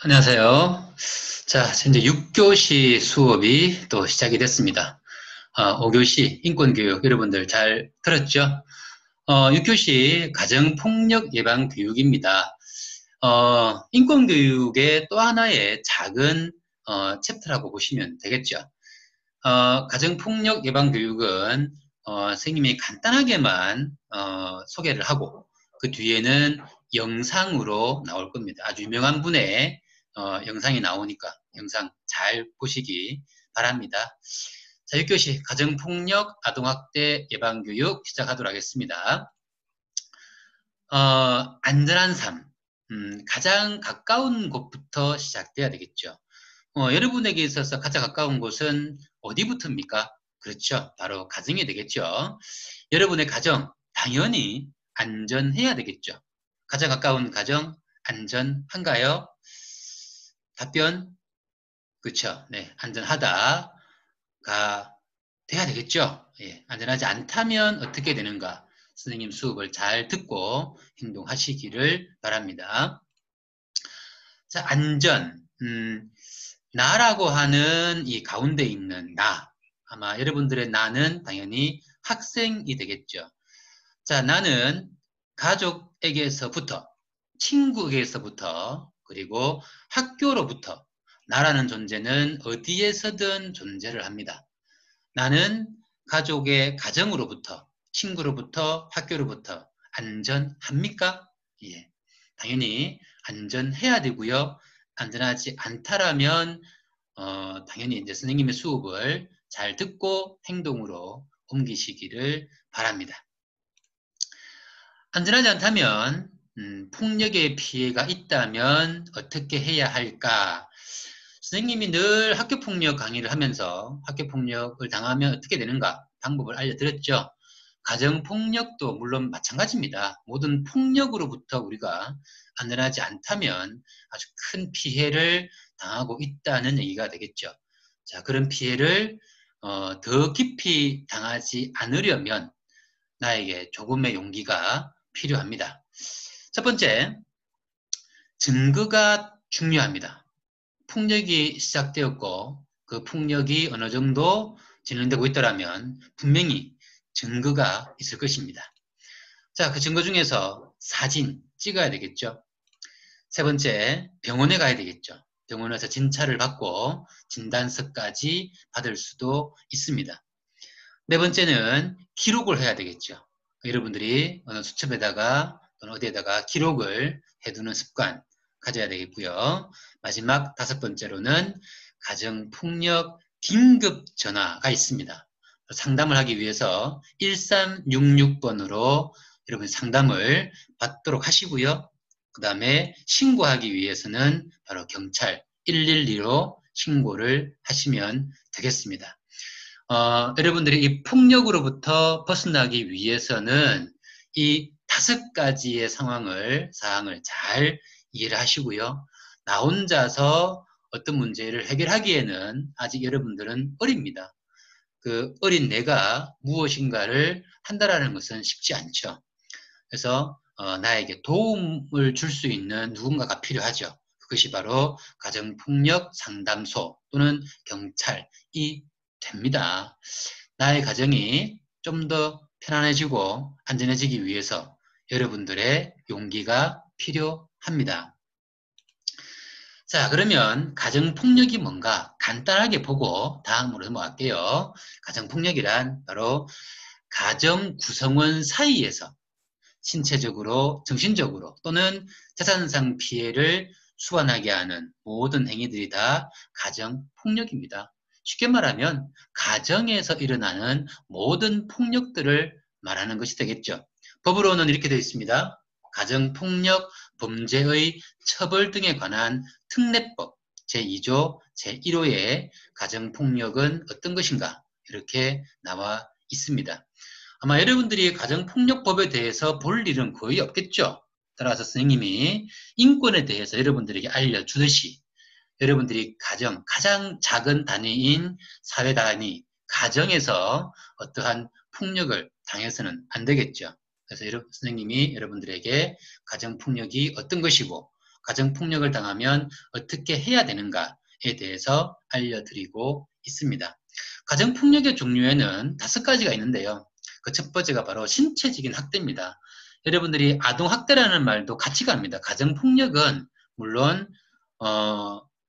안녕하세요. 자, 현재 6교시 수업이 또 시작이 됐습니다. 5교시 인권교육 여러분들 잘 들었죠? 6교시 가정폭력 예방 교육입니다. 인권교육의 또 하나의 작은 챕터라고 보시면 되겠죠. 가정폭력 예방 교육은 선생님이 간단하게만 소개를 하고 그 뒤에는 영상으로 나올 겁니다. 아주 유명한 분의 영상이 나오니까 영상 잘 보시기 바랍니다. 자, 6교시 가정폭력 아동학대 예방교육 시작하도록 하겠습니다. 안전한 삶, 가장 가까운 곳부터 시작돼야 되겠죠. 여러분에게 있어서 가장 가까운 곳은 어디부터입니까? 그렇죠. 바로 가정이 되겠죠. 여러분의 가정, 당연히 안전해야 되겠죠. 가장 가까운 가정, 안전한가요? 답변, 그렇죠. 네, 안전하다가 돼야 되겠죠. 예, 안전하지 않다면 어떻게 되는가? 선생님 수업을 잘 듣고 행동하시기를 바랍니다. 자, 안전. 나라고 하는 이 가운데 있는 나. 아마 여러분들의 나는 당연히 학생이 되겠죠. 자, 나는 가족에게서부터, 친구에게서부터, 그리고 학교로부터 나라는 존재는 어디에서든 존재를 합니다. 나는 가족의 가정으로부터, 친구로부터, 학교로부터 안전합니까? 예, 당연히 안전해야 되고요. 안전하지 않다라면 당연히 이제 선생님의 수업을 잘 듣고 행동으로 옮기시기를 바랍니다. 안전하지 않다면 폭력의 피해가 있다면 어떻게 해야 할까? 선생님이 늘 학교폭력 강의를 하면서 학교폭력을 당하면 어떻게 되는가 방법을 알려드렸죠. 가정폭력도 물론 마찬가지입니다. 모든 폭력으로부터 우리가 안전하지 않다면 아주 큰 피해를 당하고 있다는 얘기가 되겠죠. 자, 그런 피해를 더 깊이 당하지 않으려면 나에게 조금의 용기가 필요합니다. 첫 번째, 증거가 중요합니다. 폭력이 시작되었고 그 폭력이 어느 정도 진행되고 있더라면 분명히 증거가 있을 것입니다. 자, 그 증거 중에서 사진 찍어야 되겠죠. 세 번째, 병원에 가야 되겠죠. 병원에서 진찰을 받고 진단서까지 받을 수도 있습니다. 네 번째는 기록을 해야 되겠죠. 여러분들이 어느 수첩에다가 또는 어디에다가 기록을 해두는 습관 가져야 되겠고요. 마지막 다섯 번째로는 가정폭력 긴급 전화가 있습니다. 상담을 하기 위해서 1366번으로 여러분 상담을 받도록 하시고요. 그 다음에 신고하기 위해서는 바로 경찰 112로 신고를 하시면 되겠습니다. 여러분들이 이 폭력으로부터 벗어나기 위해서는 이 다섯 가지의 사항을 잘 이해를 하시고요. 나 혼자서 어떤 문제를 해결하기에는 아직 여러분들은 어립니다. 그 어린 내가 무엇인가를 한다라는 것은 쉽지 않죠. 그래서 나에게 도움을 줄 수 있는 누군가가 필요하죠. 그것이 바로 가정폭력 상담소 또는 경찰이 됩니다. 나의 가정이 좀 더 편안해지고 안전해지기 위해서 여러분들의 용기가 필요합니다. 자, 그러면 가정폭력이 뭔가 간단하게 보고 다음으로 넘어갈게요. 가정폭력이란 바로 가정 구성원 사이에서 신체적으로, 정신적으로 또는 재산상 피해를 수반하게 하는 모든 행위들이 다 가정폭력입니다. 쉽게 말하면 가정에서 일어나는 모든 폭력들을 말하는 것이 되겠죠. 법으로는 이렇게 되어 있습니다. 가정폭력 범죄의 처벌 등에 관한 특례법 제2조 제1호의 가정폭력은 어떤 것인가 이렇게 나와 있습니다. 아마 여러분들이 가정폭력법에 대해서 볼 일은 거의 없겠죠. 따라서 선생님이 인권에 대해서 여러분들에게 알려주듯이 여러분들이 가장 작은 단위인 사회 단위, 가정에서 어떠한 폭력을 당해서는 안 되겠죠. 그래서 선생님이 여러분들에게 가정폭력이 어떤 것이고 가정폭력을 당하면 어떻게 해야 되는가에 대해서 알려드리고 있습니다. 가정폭력의 종류에는 5가지가 있는데요. 그 첫 번째가 바로 신체적인 학대입니다. 여러분들이 아동학대라는 말도 같이 갑니다. 가정폭력은 물론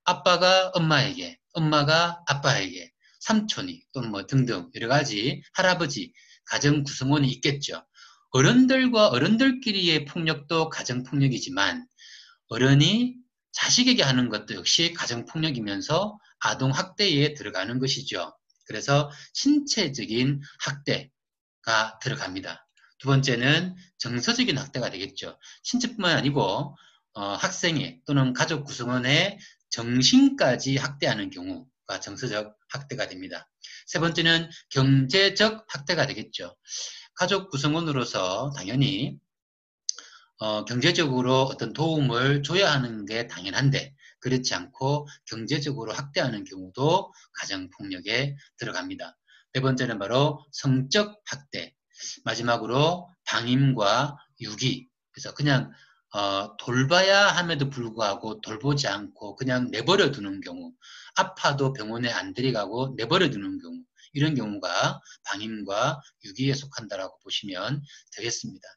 아빠가 엄마에게, 엄마가 아빠에게, 삼촌이 또는 뭐 등등 여러 가지 할아버지, 가정 구성원이 있겠죠. 어른들과 어른들끼리의 폭력도 가정폭력이지만 어른이 자식에게 하는 것도 역시 가정폭력이면서 아동학대에 들어가는 것이죠. 그래서 신체적인 학대가 들어갑니다. 두 번째는 정서적인 학대가 되겠죠. 신체뿐만 아니고 학생의 또는 가족 구성원의 정신까지 학대하는 경우가 정서적 학대가 됩니다. 세 번째는 경제적 학대가 되겠죠. 가족 구성원으로서 당연히 경제적으로 어떤 도움을 줘야 하는 게 당연한데 그렇지 않고 경제적으로 학대하는 경우도 가정폭력에 들어갑니다. 네 번째는 바로 성적 학대, 마지막으로 방임과 유기. 그래서 그냥 돌봐야 함에도 불구하고 돌보지 않고 그냥 내버려 두는 경우, 아파도 병원에 안 데려가고 내버려 두는 경우, 이런 경우가 방임과 유기에 속한다라고 보시면 되겠습니다.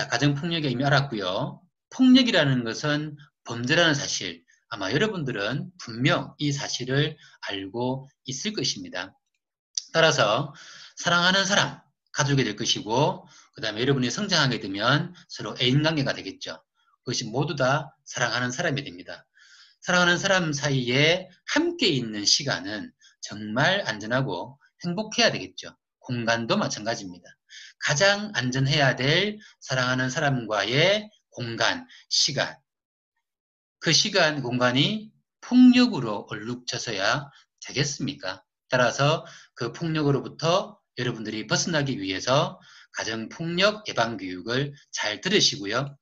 가정폭력에 이미 알았고요. 폭력이라는 것은 범죄라는 사실, 아마 여러분들은 분명 이 사실을 알고 있을 것입니다. 따라서 사랑하는 사람, 가족이 될 것이고 그 다음에 여러분이 성장하게 되면 서로 애인관계가 되겠죠. 그것이 모두 다 사랑하는 사람이 됩니다. 사랑하는 사람 사이에 함께 있는 시간은 정말 안전하고 행복해야 되겠죠. 공간도 마찬가지입니다. 가장 안전해야 될 사랑하는 사람과의 공간, 시간. 그 시간, 공간이 폭력으로 얼룩져서야 되겠습니까? 따라서 그 폭력으로부터 여러분들이 벗어나기 위해서 가정폭력 예방교육을 잘 들으시고요.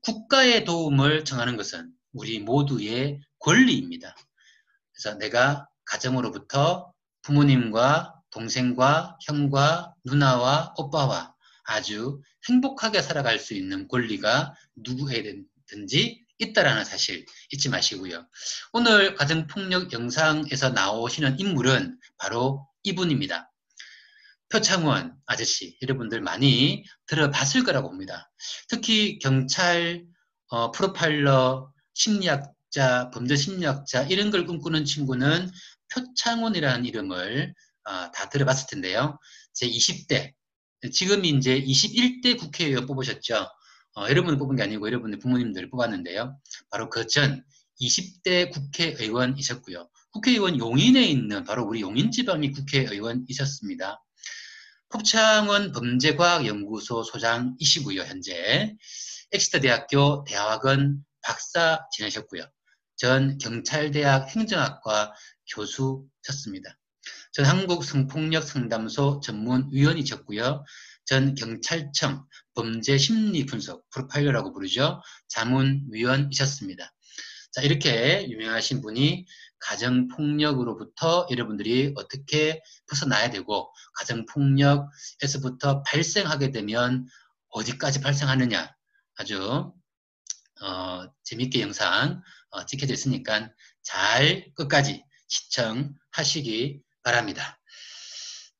국가의 도움을 청하는 것은 우리 모두의 권리입니다. 그래서 내가 가정으로부터 부모님과 동생과 형과 누나와 오빠와 아주 행복하게 살아갈 수 있는 권리가 누구에든지 있다라는 사실 잊지 마시고요. 오늘 가정폭력 영상에서 나오시는 인물은 바로 이분입니다. 표창원 아저씨, 여러분들 많이 들어봤을 거라고 봅니다. 특히 경찰, 프로파일러, 심리학자, 범죄심리학자 이런 걸 꿈꾸는 친구는 표창원이라는 이름을 다 들어봤을 텐데요. 제 20대, 지금 이제 21대 국회의원 뽑으셨죠. 여러분을 뽑은 게 아니고 여러분의 부모님들을 뽑았는데요. 바로 그 전 20대 국회의원이셨고요. 국회의원 용인에 있는 바로 우리 용인지방의 국회의원이셨습니다. 표창원 범죄과학연구소 소장이시고요. 현재 엑스터대학교 대학원 박사 지내셨고요. 전 경찰대학 행정학과 교수셨습니다. 전 한국성폭력상담소 전문위원이셨고요. 전 경찰청 범죄심리분석 프로파일러라고 부르죠. 자문위원이셨습니다. 자, 이렇게 유명하신 분이 가정폭력으로부터 여러분들이 어떻게 벗어나야 되고 가정폭력에서부터 발생하게 되면 어디까지 발생하느냐 아주 재밌게 영상 찍혀져 있으니까 잘 끝까지 시청하시기 바랍니다.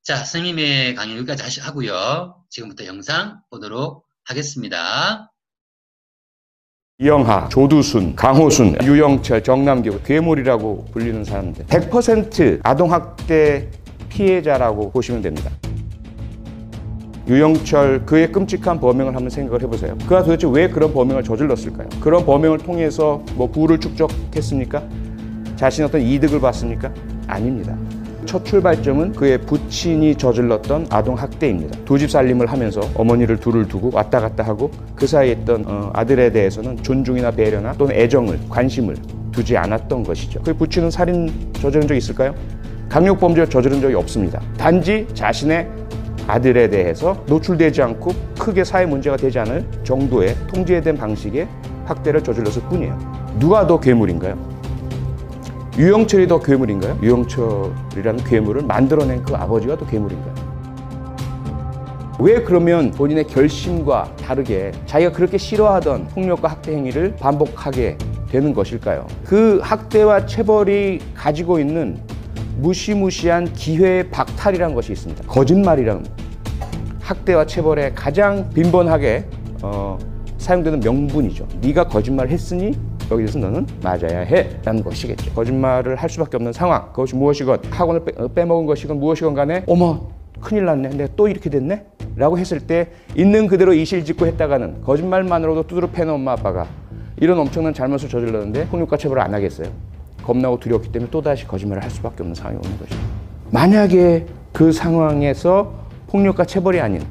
자, 선생님의 강의 여기까지 하고요. 지금부터 영상 보도록 하겠습니다. 이영하, 조두순, 강호순, 유영철, 정남규, 괴물이라고 불리는 사람들 100% 아동학대 피해자라고 보시면 됩니다. 유영철, 그의 끔찍한 범행을 한번 생각을 해보세요. 그가 도대체 왜 그런 범행을 저질렀을까요? 그런 범행을 통해서 뭐 부를 축적했습니까? 자신의 어떤 이득을 봤습니까? 아닙니다. 첫 출발점은 그의 부친이 저질렀던 아동학대입니다. 두 집 살림을 하면서 어머니를 둘을 두고 왔다 갔다 하고 그 사이에 있던 아들에 대해서는 존중이나 배려나 또는 애정을, 관심을 두지 않았던 것이죠. 그 부친은 살인 저지른 적이 있을까요? 강력범죄를 저지른 적이 없습니다. 단지 자신의 아들에 대해서 노출되지 않고 크게 사회 문제가 되지 않을 정도의 통제된 방식의 학대를 저질렀을 뿐이에요. 누가 더 괴물인가요? 유영철이 더 괴물인가요? 유영철이라는 괴물을 만들어낸 그 아버지가 더 괴물인가요? 왜 그러면 본인의 결심과 다르게 자기가 그렇게 싫어하던 폭력과 학대 행위를 반복하게 되는 것일까요? 그 학대와 체벌이 가지고 있는 무시무시한 기회의 박탈이라는 것이 있습니다. 거짓말이라는 학대와 체벌에 가장 빈번하게 사용되는 명분이죠. 네가 거짓말을 했으니 여기 대해서 너는 맞아야 해 라는 것이겠죠. 거짓말을 할 수밖에 없는 상황, 그것이 무엇이건 학원을 빼먹은 것이건 무엇이건 간에 어머 큰일 났네, 내가 또 이렇게 됐네 라고 했을 때 있는 그대로 이실직고 했다가는 거짓말만으로도 두드러 패는 엄마 아빠가 이런 엄청난 잘못을 저질렀는데 폭력과 체벌을 안 하겠어요? 겁나고 두려웠기 때문에 또다시 거짓말을 할 수밖에 없는 상황이 오는 거죠. 만약에 그 상황에서 폭력과 체벌이 아닌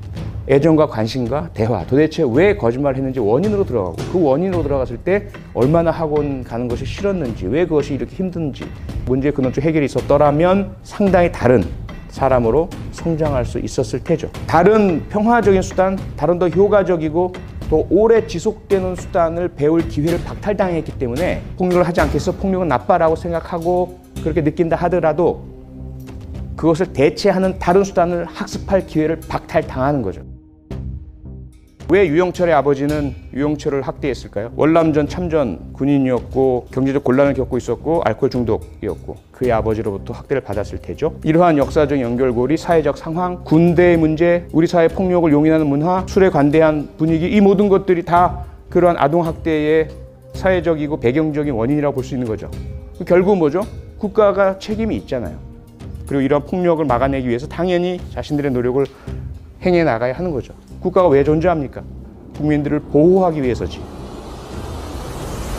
애정과 관심과 대화, 도대체 왜 거짓말을 했는지 원인으로 들어가고 그 원인으로 들어갔을 때 얼마나 학원 가는 것이 싫었는지, 왜 그것이 이렇게 힘든지 문제의 근원적 해결이 있었더라면 상당히 다른 사람으로 성장할 수 있었을 테죠. 다른 평화적인 수단, 다른 더 효과적이고 더 오래 지속되는 수단을 배울 기회를 박탈당했기 때문에 폭력을 하지 않겠어, 폭력은 나빠라고 생각하고 그렇게 느낀다 하더라도 그것을 대체하는 다른 수단을 학습할 기회를 박탈당하는 거죠. 왜 유영철의 아버지는 유영철을 학대했을까요? 월남전 참전 군인이었고 경제적 곤란을 겪고 있었고 알코올 중독이었고 그의 아버지로부터 학대를 받았을 테죠. 이러한 역사적 연결고리, 사회적 상황, 군대의 문제, 우리 사회 폭력을 용인하는 문화, 술에 관대한 분위기, 이 모든 것들이 다 그러한 아동학대의 사회적이고 배경적인 원인이라고 볼 수 있는 거죠. 결국 뭐죠? 국가가 책임이 있잖아요. 그리고 이러한 폭력을 막아내기 위해서 당연히 자신들의 노력을 행해 나가야 하는 거죠. 국가가 왜 존재합니까? 국민들을 보호하기 위해서지.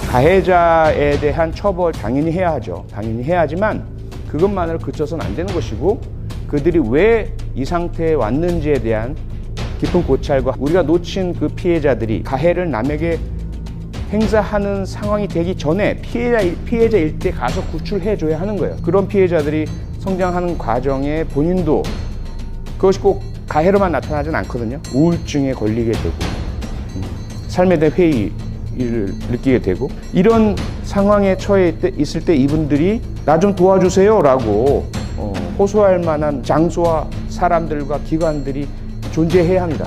가해자에 대한 처벌 당연히 해야 하죠. 당연히 해야 하지만 그것만으로 그쳐서는 안 되는 것이고 그들이 왜 이 상태에 왔는지에 대한 깊은 고찰과 우리가 놓친 그 피해자들이 가해를 남에게 행사하는 상황이 되기 전에 피해자일 때 가서 구출해줘야 하는 거예요. 그런 피해자들이 성장하는 과정에 본인도 그것이 꼭 가해로만 나타나진 않거든요. 우울증에 걸리게 되고 삶에 대한 회의를 느끼게 되고 이런 상황에 처해 있을 때 이분들이 나 좀 도와주세요 라고 호소할 만한 장소와 사람들과 기관들이 존재해야 합니다.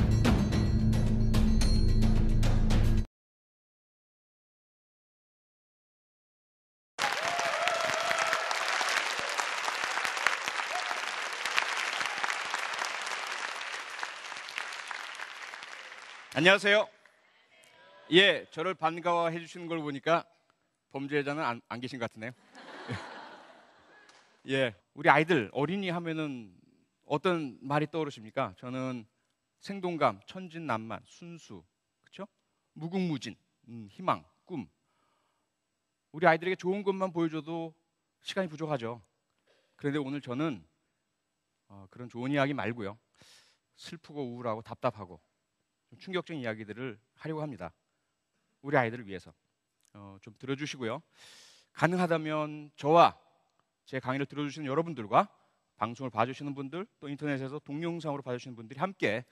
안녕하세요. 예, 저를 반가워해 주시는 걸 보니까 범죄자는 안 계신 것 같으네요. 예, 우리 아이들 어린이 하면은 어떤 말이 떠오르십니까? 저는 생동감, 천진난만, 순수, 그렇죠? 무궁무진, 희망, 꿈. 우리 아이들에게 좋은 것만 보여줘도 시간이 부족하죠. 그런데 오늘 저는 그런 좋은 이야기 말고요, 슬프고 우울하고 답답하고 충격적인 이야기들을 하려고 합니다. 우리 아이들을 위해서 좀 들어주시고요. 가능하다면 저와 제 강의를 들어주시는 여러분들과 방송을 봐주시는 분들, 또 인터넷에서 동영상으로 봐주시는 분들이 함께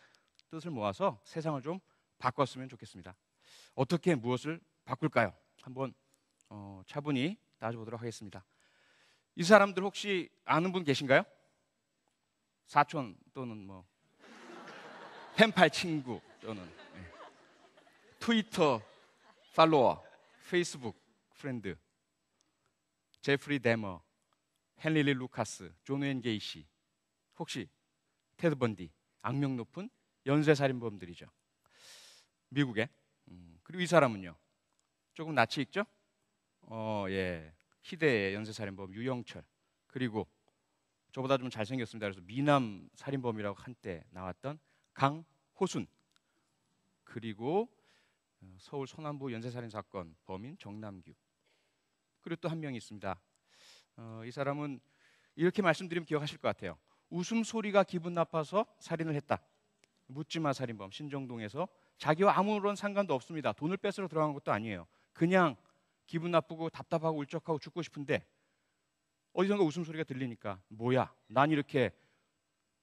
뜻을 모아서 세상을 좀 바꿨으면 좋겠습니다. 어떻게 무엇을 바꿀까요? 한번 차분히 따져보도록 하겠습니다. 이 사람들 혹시 아는 분 계신가요? 사촌 또는 뭐 펜팔 친구 또는 트위터 팔로워, 페이스북 프렌드, 제프리 데머, 헨리 리 루카스, 존 웨인 게이시, 혹시 테드 번디, 악명 높은 연쇄살인범들이죠. 미국에. 그리고 이 사람은요, 조금 낯이 익죠? 예, 희대의 연쇄살인범 유영철, 그리고 저보다 좀 잘생겼습니다. 그래서 미남 살인범이라고 한때 나왔던 강호순, 그리고 서울 서남부 연쇄살인 사건 범인 정남규, 그리고 또 한 명이 있습니다. 이 사람은 이렇게 말씀드리면 기억하실 것 같아요. 웃음소리가 기분 나빠서 살인을 했다. 묻지마 살인범, 신정동에서 자기와 아무런 상관도 없습니다. 돈을 뺏으러 들어간 것도 아니에요. 그냥 기분 나쁘고 답답하고 울적하고 죽고 싶은데 어디선가 웃음소리가 들리니까 뭐야, 난 이렇게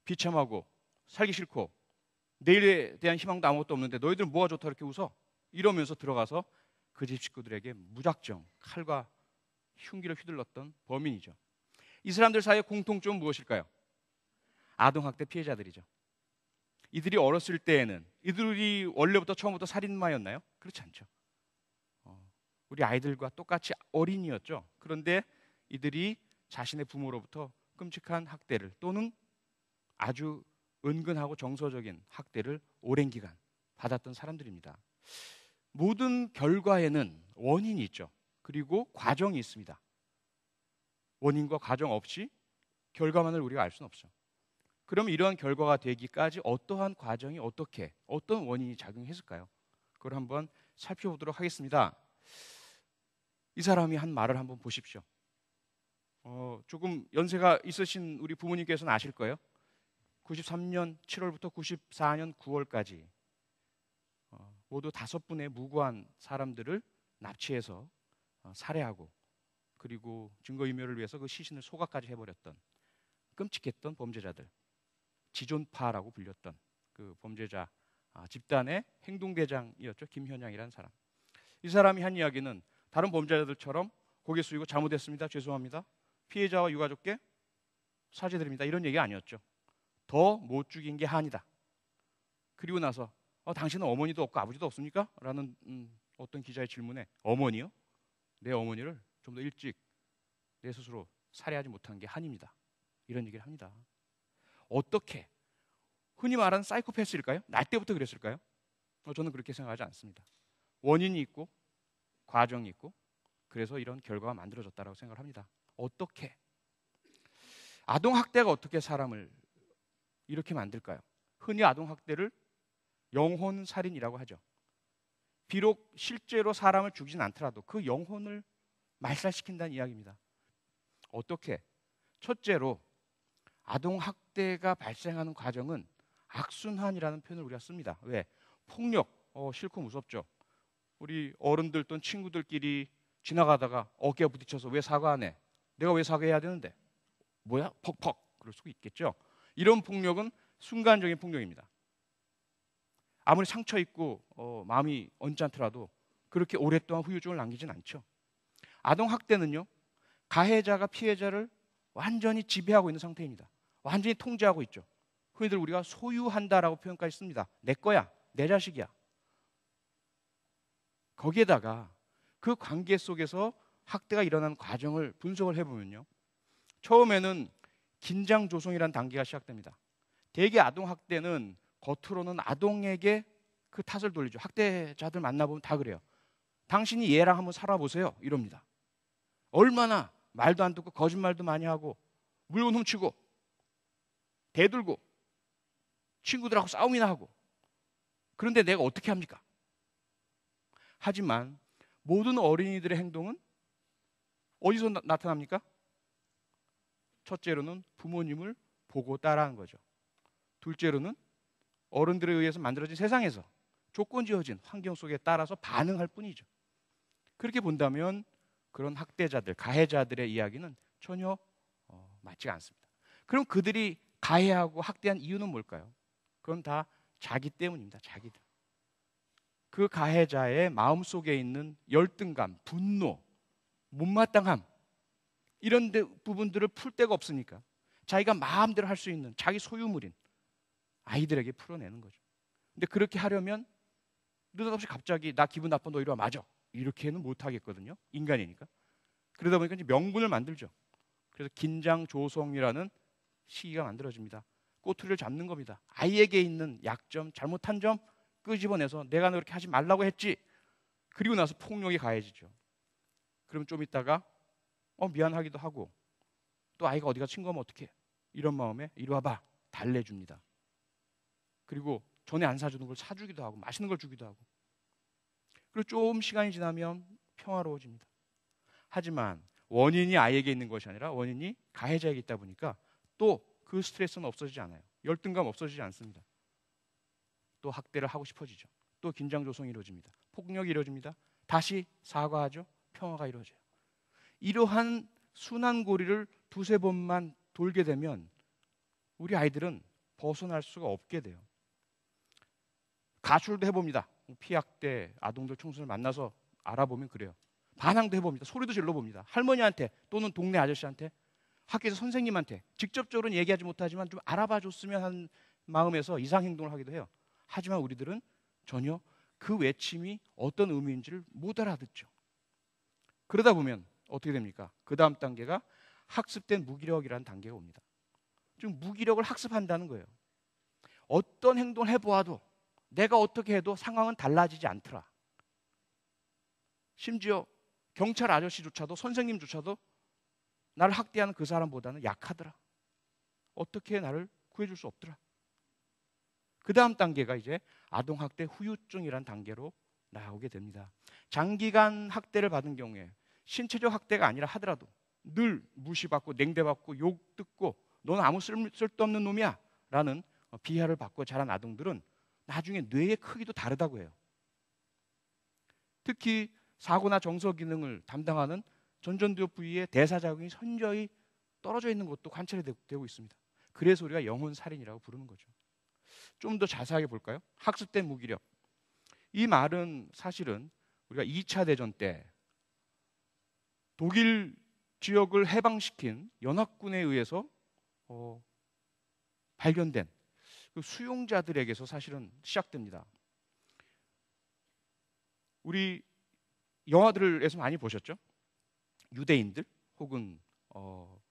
비참하고 살기 싫고 내일에 대한 희망도 아무것도 없는데 너희들 뭐가 좋다 이렇게 웃어? 이러면서 들어가서 그 집 식구들에게 무작정 칼과 흉기를 휘둘렀던 범인이죠. 이 사람들 사이의 공통점은 무엇일까요? 아동학대 피해자들이죠. 이들이 어렸을 때에는 이들이 원래부터 처음부터 살인마였나요? 그렇지 않죠. 우리 아이들과 똑같이 어린이였죠. 그런데 이들이 자신의 부모로부터 끔찍한 학대를 또는 아주 은근하고 정서적인 학대를 오랜 기간 받았던 사람들입니다. 모든 결과에는 원인이 있죠. 그리고 과정이 있습니다. 원인과 과정 없이 결과만을 우리가 알 수는 없죠. 그럼 이러한 결과가 되기까지 어떠한 과정이 어떤 원인이 작용했을까요? 그걸 한번 살펴보도록 하겠습니다. 이 사람이 한 말을 한번 보십시오. 조금 연세가 있으신 우리 부모님께서는 아실 거예요. 93년 7월부터 94년 9월까지 모두 5분의 무고한 사람들을 납치해서 살해하고 그리고 증거인멸을 위해서 그 시신을 소각까지 해버렸던 끔찍했던 범죄자들, 지존파라고 불렸던 그 범죄자 집단의 행동대장이었죠. 김현양이라는 사람. 이 사람이 한 이야기는 다른 범죄자들처럼 고개 숙이고 잘못했습니다. 죄송합니다. 피해자와 유가족께 사죄드립니다. 이런 얘기가 아니었죠. 더 못 죽인 게 한이다. 그리고 나서 당신은 어머니도 없고 아버지도 없습니까? 라는 어떤 기자의 질문에 어머니요? 내 어머니를 좀 더 일찍 내 스스로 살해하지 못한 게 한입니다. 이런 얘기를 합니다. 어떻게? 흔히 말하는 사이코패스일까요? 날 때부터 그랬을까요? 저는 그렇게 생각하지 않습니다. 원인이 있고 과정이 있고 그래서 이런 결과가 만들어졌다고 생각을 합니다. 어떻게? 아동학대가 어떻게 사람을 이렇게 만들까요? 흔히 아동학대를 영혼살인이라고 하죠. 비록 실제로 사람을 죽이진 않더라도 그 영혼을 말살시킨다는 이야기입니다. 어떻게? 첫째로 아동학대가 발생하는 과정은 악순환이라는 표현을 우리가 씁니다. 왜? 폭력, 싫고 무섭죠. 우리 어른들 또는 친구들끼리 지나가다가 어깨에 부딪혀서 왜 사과 안 해? 내가 왜 사과해야 되는데? 뭐야? 퍽퍽. 그럴 수 있겠죠. 이런 폭력은 순간적인 폭력입니다. 아무리 상처 있고 마음이 언짢더라도 그렇게 오랫동안 후유증을 남기진 않죠. 아동학대는요. 가해자가 피해자를 완전히 지배하고 있는 상태입니다. 완전히 통제하고 있죠. 흔히들 우리가 소유한다라고 표현까지 씁니다. 내 거야. 내 자식이야. 거기에다가 그 관계 속에서 학대가 일어나는 과정을 분석을 해보면요. 처음에는 긴장조성이라는 단계가 시작됩니다. 대개 아동학대는 겉으로는 아동에게 그 탓을 돌리죠. 학대자들 만나보면 다 그래요. 당신이 얘랑 한번 살아보세요. 이럽니다. 얼마나 말도 안 듣고 거짓말도 많이 하고 물건 훔치고 대들고 친구들하고 싸움이나 하고 그런데 내가 어떻게 합니까? 하지만 모든 어린이들의 행동은 어디서 나타납니까? 첫째로는 부모님을 보고 따라하는 거죠. 둘째로는 어른들에 의해서 만들어진 세상에서 조건 지어진 환경 속에 따라서 반응할 뿐이죠. 그렇게 본다면 그런 학대자들, 가해자들의 이야기는 전혀 맞지 않습니다. 그럼 그들이 가해하고 학대한 이유는 뭘까요? 그건 다 자기 때문입니다. 자기들. 그 가해자의 마음속에 있는 열등감, 분노, 못마땅함 이런 부분들을 풀 데가 없으니까 자기가 마음대로 할 수 있는 자기 소유물인 아이들에게 풀어내는 거죠. 근데 그렇게 하려면 느닷없이 갑자기 나 기분 나빠 너 이리 와 맞아 이렇게는 못 하겠거든요. 인간이니까. 그러다 보니까 이제 명분을 만들죠. 그래서 긴장조성이라는 시기가 만들어집니다. 꼬투리를 잡는 겁니다. 아이에게 있는 약점, 잘못한 점 끄집어내서 내가 그렇게 하지 말라고 했지. 그리고 나서 폭력이 가해지죠. 그럼 좀 있다가 미안하기도 하고 또 아이가 어디가 친구하면 어떡해. 이런 마음에 이리 와봐. 달래줍니다. 그리고 전에 안 사주는 걸 사주기도 하고 맛있는 걸 주기도 하고 그리고 좀 시간이 지나면 평화로워집니다. 하지만 원인이 아이에게 있는 것이 아니라 원인이 가해자에게 있다 보니까 또 그 스트레스는 없어지지 않아요. 열등감 없어지지 않습니다. 또 학대를 하고 싶어지죠. 또 긴장조성이 이루어집니다. 폭력이 이루어집니다. 다시 사과하죠. 평화가 이루어져요. 이러한 순환고리를 두세 번만 돌게 되면 우리 아이들은 벗어날 수가 없게 돼요. 가출도 해봅니다. 피학대 아동들 청소년을 만나서 알아보면 그래요. 반항도 해봅니다. 소리도 질러봅니다. 할머니한테 또는 동네 아저씨한테 학교에서 선생님한테 직접적으로는 얘기하지 못하지만 좀 알아봐 줬으면 하는 마음에서 이상 행동을 하기도 해요. 하지만 우리들은 전혀 그 외침이 어떤 의미인지를 못 알아듣죠. 그러다 보면 어떻게 됩니까? 그 다음 단계가 학습된 무기력이라는 단계가 옵니다. 즉 무기력을 학습한다는 거예요. 어떤 행동을 해보아도 내가 어떻게 해도 상황은 달라지지 않더라. 심지어 경찰 아저씨조차도, 선생님조차도 나를 학대하는 그 사람보다는 약하더라. 어떻게 나를 구해줄 수 없더라. 그 다음 단계가 이제 아동학대 후유증이라는 단계로 나오게 됩니다. 장기간 학대를 받은 경우에 신체적 학대가 아니라 하더라도 늘 무시받고 냉대받고 욕 듣고 너는 아무 쓸데없는 놈이야 라는 비하를 받고 자란 아동들은 나중에 뇌의 크기도 다르다고 해요. 특히 사고나 정서 기능을 담당하는 전전두엽 부위의 대사작용이 현저히 떨어져 있는 것도 관찰이 되고 있습니다. 그래서 우리가 영혼살인이라고 부르는 거죠. 좀 더 자세하게 볼까요? 학습된 무기력. 이 말은 사실은 우리가 2차 대전 때 독일 지역을 해방시킨 연합군에 의해서 발견된 그 수용자들에게서 사실은 시작됩니다. 우리 영화들에서 많이 보셨죠? 유대인들 혹은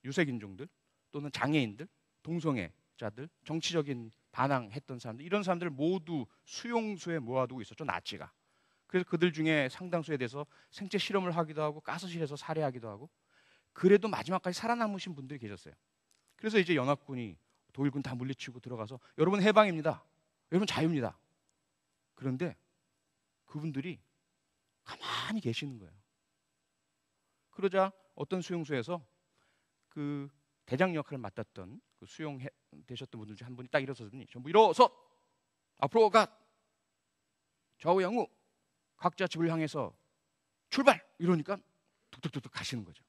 유색인종들 또는 장애인들, 동성애자들, 정치적인 반항했던 사람들, 이런 사람들 모두 수용소에 모아두고 있었죠, 나치가. 그래서 그들 중에 상당수에 대해서 생체 실험을 하기도 하고 가스실에서 살해하기도 하고, 그래도 마지막까지 살아남으신 분들이 계셨어요. 그래서 이제 연합군이 독일군 다 물리치고 들어가서 여러분 해방입니다, 여러분 자유입니다. 그런데 그분들이 가만히 계시는 거예요. 그러자 어떤 수용소에서 그 대장 역할을 맡았던 그 수용되셨던 분들 중 한 분이 딱 일어서더니 전부 일어서 앞으로 가, 좌우 양우 각자 집을 향해서 출발! 이러니까 툭툭툭툭 가시는 거죠.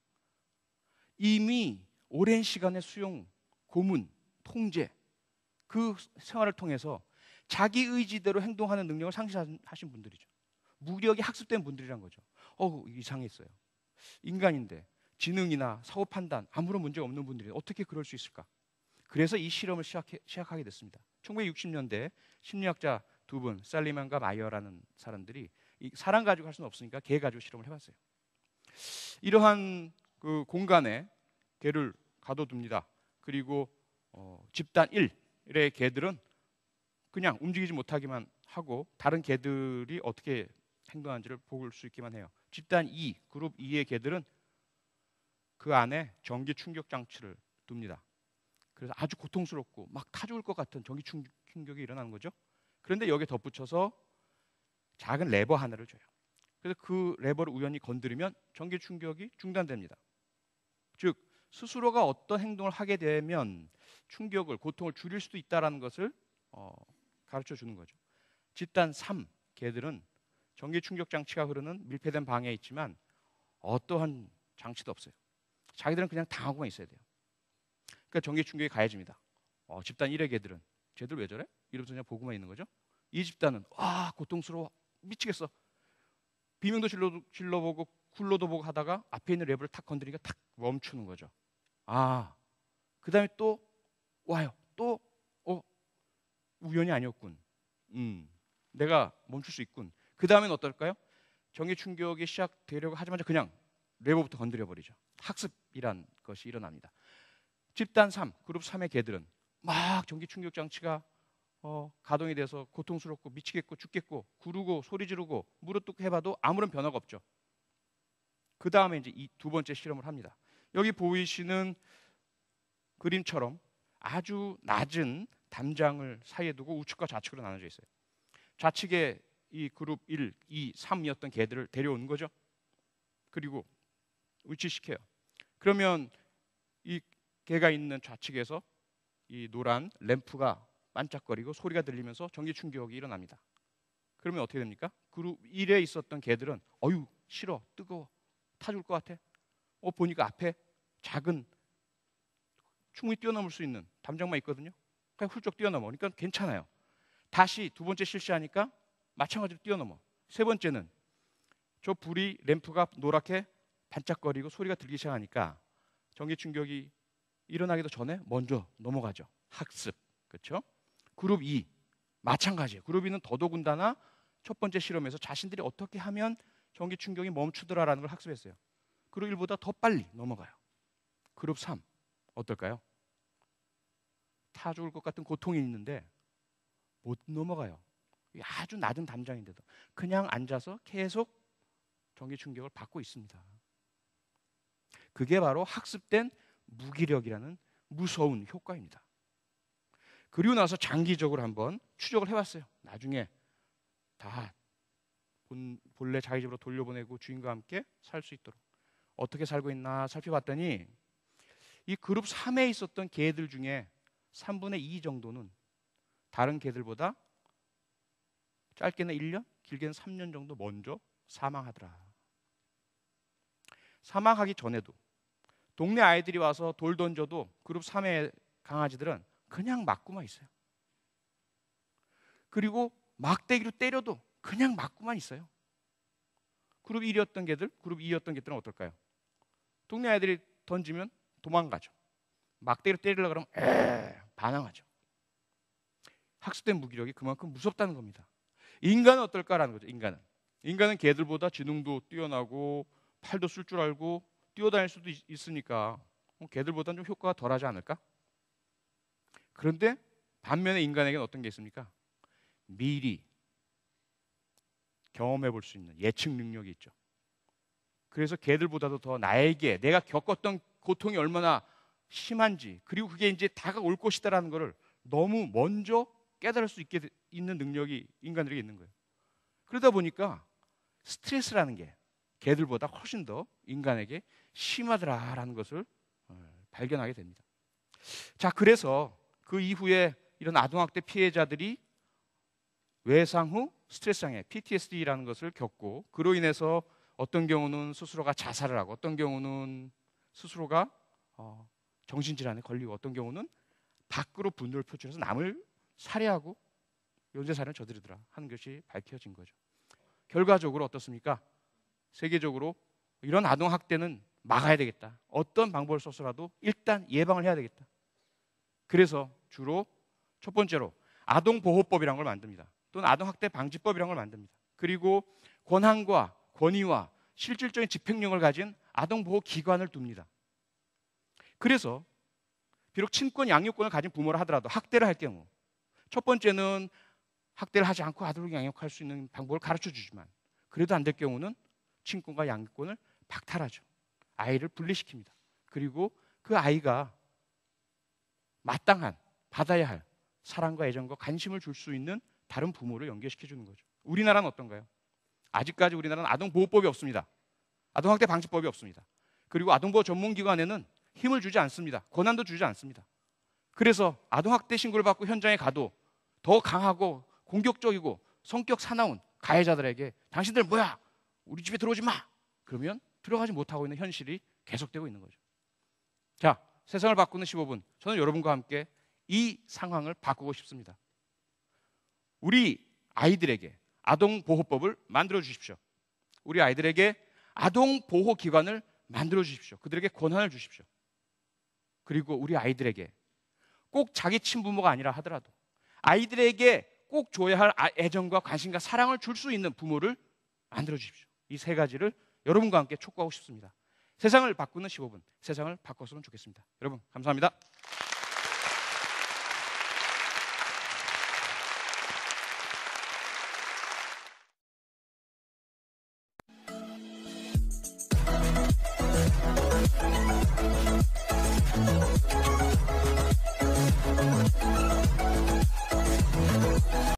이미 오랜 시간의 수용, 고문, 통제, 그 생활을 통해서 자기 의지대로 행동하는 능력을 상실하신 분들이죠. 무력이 학습된 분들이란 거죠. 이상했어요. 인간인데 지능이나 사고 판단 아무런 문제가 없는 분들이 어떻게 그럴 수 있을까? 그래서 이 실험을 시작하게 됐습니다. 1960년대 심리학자 두 분, 살리만과 마이어라는 사람들이 이 사람 가지고 할 수는 없으니까 개 가지고 실험을 해봤어요. 이러한 그 공간에 개를 가둬둡니다. 그리고 집단 1의 개들은 그냥 움직이지 못하기만 하고 다른 개들이 어떻게 행동하는지를 볼 수 있기만 해요. 집단 2, 그룹 2의 개들은 그 안에 전기 충격 장치를 둡니다. 그래서 아주 고통스럽고 막 타죽을 것 같은 전기 충격이 일어나는 거죠. 그런데 여기에 덧붙여서 작은 레버 하나를 줘요. 그래서 그 레버를 우연히 건드리면 전기 충격이 중단됩니다. 즉 스스로가 어떤 행동을 하게 되면 충격을, 고통을 줄일 수도 있다는 것을 가르쳐 주는 거죠. 집단 3 개들은 전기 충격 장치가 흐르는 밀폐된 방에 있지만 어떠한 장치도 없어요. 자기들은 그냥 당하고만 있어야 돼요. 그러니까 전기 충격이 가해집니다. 집단 1의 개들은 쟤들 왜 저래? 이러면서 그냥 보고만 있는 거죠. 이 집단은 고통스러워 미치겠어. 비명도 질러보고 굴러도 보고 하다가 앞에 있는 레버를 탁 건드리니까 탁 멈추는 거죠. 그 다음에 또 와요. 또 우연이 아니었군. 내가 멈출 수 있군. 그 다음엔 어떨까요? 전기 충격이 시작되려고 하자마자 그냥 레버부터 건드려버리죠. 학습이란 것이 일어납니다. 집단 3, 그룹 3의 개들은 막 전기 충격 장치가 가동이 돼서 고통스럽고 미치겠고 죽겠고 구르고 소리 지르고 무릎 꿇고 해봐도 아무런 변화가 없죠. 그 다음에 이제 이 두 번째 실험을 합니다. 여기 보이시는 그림처럼 아주 낮은 담장을 사이에 두고 우측과 좌측으로 나눠져 있어요. 좌측에 이 그룹 1, 2, 3이었던 개들을 데려오는 거죠. 그리고 위치시켜요. 그러면 이 개가 있는 좌측에서 이 노란 램프가 반짝거리고 소리가 들리면서 전기 충격이 일어납니다. 그러면 어떻게 됩니까? 그룹 1에 있었던 개들은 어휴 싫어, 뜨거워, 타 죽을 것 같아. 보니까 앞에 작은 충분히 뛰어넘을 수 있는 담장만 있거든요. 그냥 훌쩍 뛰어넘어. 그러니까 괜찮아요. 다시 두 번째 실시하니까 마찬가지로 뛰어넘어. 세 번째는 저 불이 램프가 노랗게 반짝거리고 소리가 들리기 시작하니까 전기 충격이 일어나기도 전에 먼저 넘어가죠. 학습. 그렇죠? 그룹 2 마찬가지예요. 그룹 2는 더더군다나 첫 번째 실험에서 자신들이 어떻게 하면 전기 충격이 멈추더라라는 걸 학습했어요. 그룹 1보다 더 빨리 넘어가요. 그룹 3 어떨까요? 타 죽을 것 같은 고통이 있는데 못 넘어가요. 아주 낮은 담장인데도 그냥 앉아서 계속 전기 충격을 받고 있습니다. 그게 바로 학습된 무기력이라는 무서운 효과입니다. 그리고 나서 장기적으로 한번 추적을 해봤어요. 나중에 다 본래 자기 집으로 돌려보내고 주인과 함께 살 수 있도록 어떻게 살고 있나 살펴봤더니 이 그룹 3에 있었던 개들 중에 3분의 2 정도는 다른 개들보다 짧게는 1년, 길게는 3년 정도 먼저 사망하더라. 사망하기 전에도 동네 아이들이 와서 돌 던져도 그룹 3의 강아지들은 그냥 맞고만 있어요. 그리고 막대기로 때려도 그냥 맞고만 있어요. 그룹 1이었던 개들, 그룹 2였던 개들은 어떨까요? 동네 아이들이 던지면 도망가죠. 막대기로 때리려고 그러면 반항하죠. 학습된 무기력이 그만큼 무섭다는 겁니다. 인간은 어떨까라는 거죠. 인간은 개들보다 지능도 뛰어나고 팔도 쓸 줄 알고 뛰어다닐 수도 있으니까 개들보다는 좀 효과가 덜하지 않을까? 그런데 반면에 인간에게는 어떤 게 있습니까? 미리 경험해 볼 수 있는 예측 능력이 있죠. 그래서 개들보다도 더 나에게 내가 겪었던 고통이 얼마나 심한지 그리고 그게 이제 다가올 것이다라는 것을 너무 먼저 깨달을 수 있는 능력이 인간들에게 있는 거예요. 그러다 보니까 스트레스라는 게 개들보다 훨씬 더 인간에게 심하더라라는 것을 발견하게 됩니다. 자, 그래서 그 이후에 이런 아동학대 피해자들이 외상 후 스트레스 장애 PTSD라는 것을 겪고 그로 인해서 어떤 경우는 스스로가 자살을 하고 어떤 경우는 스스로가 정신질환에 걸리고 어떤 경우는 밖으로 분노를 표출해서 남을 살해하고 연쇄살인을 저지르더라 하는 것이 밝혀진 거죠. 결과적으로 어떻습니까? 세계적으로 이런 아동학대는 막아야 되겠다. 어떤 방법을 써서라도 일단 예방을 해야 되겠다. 그래서 주로 첫 번째로 아동보호법이라는 걸 만듭니다. 또는 아동학대 방지법이라는 걸 만듭니다. 그리고 권한과 권위와 실질적인 집행력을 가진 아동보호기관을 둡니다. 그래서 비록 친권, 양육권을 가진 부모라 하더라도 학대를 할 경우 첫 번째는 학대를 하지 않고 아동을 양육할 수 있는 방법을 가르쳐 주지만 그래도 안 될 경우는 친권과 양육권을 박탈하죠. 아이를 분리시킵니다. 그리고 그 아이가 마땅한 받아야 할 사랑과 애정과 관심을 줄 수 있는 다른 부모를 연결시켜 주는 거죠. 우리나라는 어떤가요? 아직까지 우리나라는 아동보호법이 없습니다. 아동학대 방지법이 없습니다. 그리고 아동보호 전문기관에는 힘을 주지 않습니다. 권한도 주지 않습니다. 그래서 아동학대 신고를 받고 현장에 가도 더 강하고 공격적이고 성격 사나운 가해자들에게 당신들 뭐야? 우리 집에 들어오지 마! 그러면 들어가지 못하고 있는 현실이 계속되고 있는 거죠. 자, 세상을 바꾸는 15분. 저는 여러분과 함께 이 상황을 바꾸고 싶습니다. 우리 아이들에게 아동보호법을 만들어 주십시오. 우리 아이들에게 아동보호기관을 만들어 주십시오. 그들에게 권한을 주십시오. 그리고 우리 아이들에게 꼭 자기 친부모가 아니라 하더라도 아이들에게 꼭 줘야 할 애정과 관심과 사랑을 줄 수 있는 부모를 만들어 주십시오. 이 세 가지를 여러분과 함께 촉구하고 싶습니다. 세상을 바꾸는 15분, 세상을 바꿨으면 좋겠습니다. 여러분 감사합니다.